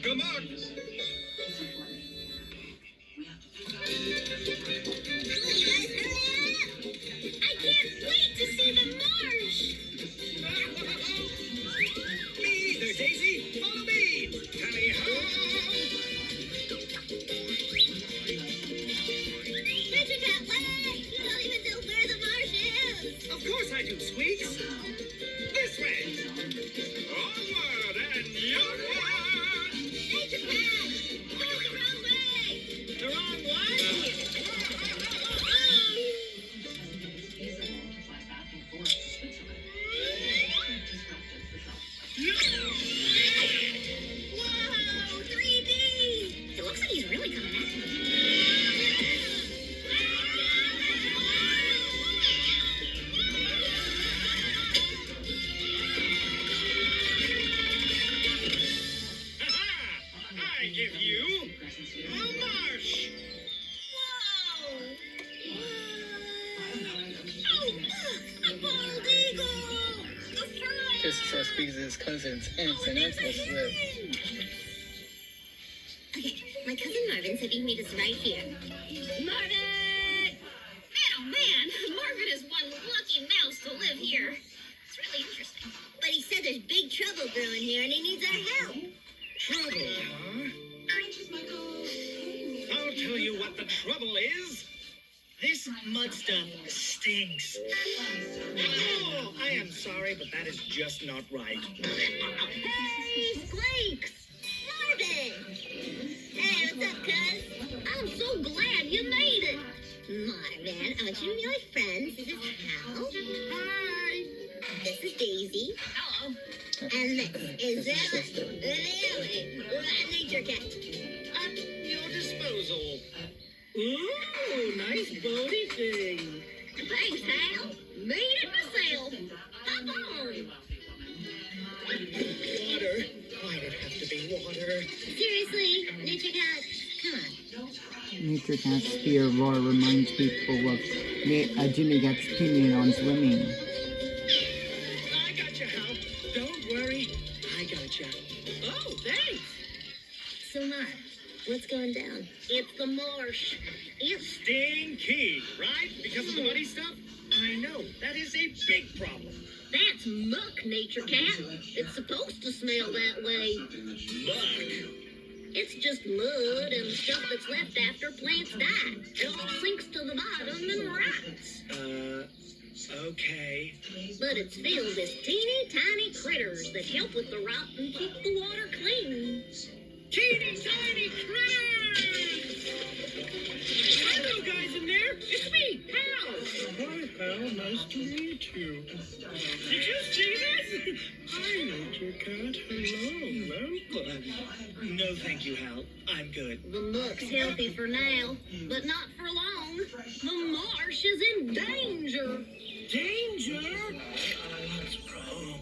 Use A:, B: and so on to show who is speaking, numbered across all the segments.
A: Good luck.
B: I can't wait to see the marsh.
A: Me either, Daisy. Follow me. Tally ho.
B: Richard, that way. You don't even know where the marsh is.
A: Of course I do, Squeaks. This way. Onward and onward.
B: Nature Cat, going the wrong way.
A: The wrong way.
B: Whoa, 3D. It looks like he's really coming at me.
A: I give you a marsh.
B: Whoa. Oh, look, a bald eagle. A frog.
C: This is how Squeaks' cousin's incidental slip.
B: Okay, my cousin Marvin said he'd meet us right here. Marvin! Man, oh man, Marvin is one lucky mouse to live here. It's really interesting. But he said there's big trouble brewing here and he needs our help.
A: Trouble, huh? I'll tell you what the trouble is. This mud stuff stinks. Oh, I am sorry, but that is just not right.
B: Hey, Squeaks! Marvin! Hey, what's up, cuz? I'm so glad you made it. Marvin, I want you to meet my friends. This is Hal. Hi. This is Daisy. Hello. And this is Nature Cat.
A: At your disposal. Ooh, nice boaty thing.
B: Thanks, Hal. Made it myself. Hop on.
A: Water. Why'd it have to be water?
B: Seriously, Nature Cat, come on.
C: Nature Cat's spear roar reminds people of Jimmy Cat's opinion on swimming.
A: I got you, Hal. Don't worry. I got you. Oh, thanks.
B: So, Marv, what's going down? It's the marsh. It's
A: Stinky, right? Because of the muddy stuff? I know. That is a big problem.
B: That's muck, Nature Cat. It's supposed to smell that way.
A: Muck.
B: It's just mud and stuff that's left after plants die. It all sinks to the bottom and rots.
A: Okay.
B: But it's filled with teeny tiny critters that help with the rot and keep the water clean.
A: Teeny tiny critters! Hi, little guys in there. It's me, Hal. Hi, Hal. Nice to meet you. Did you see this? Hi, Nature Cat. Hello, Lampa. No, thank you, Hal. I'm good.
B: The muck's healthy for now, but not for long. The marsh is in danger.
A: Danger? What's wrong?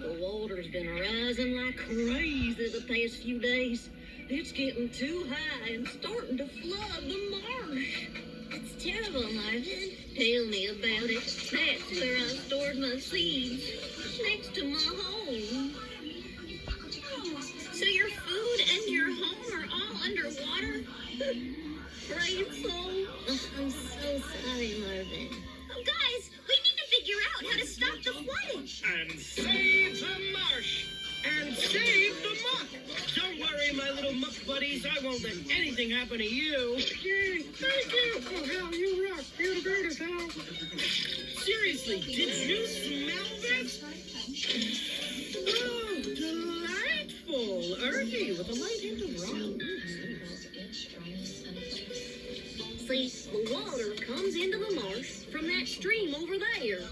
B: The water's been rising like crazy the past few days. It's getting too high and starting to flood the marsh. It's terrible, Marvin. Tell me about it. That's where I stored my seeds, next to my home. So your food and your home are all underwater? Brave soul. Oh, I'm so sorry, Marvin. Oh, guys, we need to figure out how to stop the flooding.
A: And save the marsh! And save the muck! Don't worry, my little muck buddies. I won't let anything happen to you. Yay! Thank you! Oh, Hal, you rock. You're the greatest, Hal. Seriously, did you smell this? Oh, delightful. Earthy with a light hint of rum.
B: See, the water comes into the marsh from that stream over there.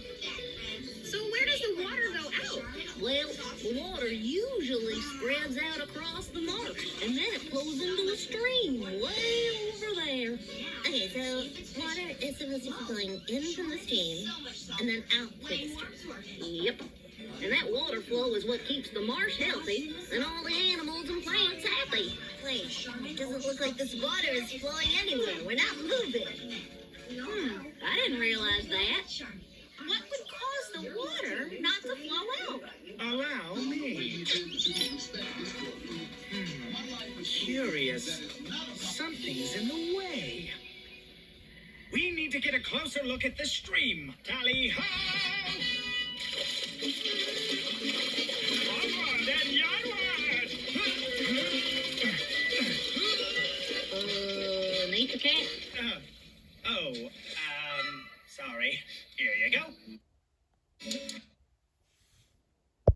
B: So where does the water go out? Well, the water usually spreads out across the marsh, and then it flows into a stream way over there. Okay, so water is supposed to be going in from the stream and then out through the stream. Yep. And that water flow is what keeps the marsh healthy and all the animals and plants happy. Wait, it doesn't look like this water is flowing anywhere. We're not moving. I didn't realize that. What would cause the water not to flow out?
A: Allow me. Something's in the way. We need to get a closer look at the stream. Tally-ho! Onward and onward!
B: Need the cat?
A: Sorry. Here you go.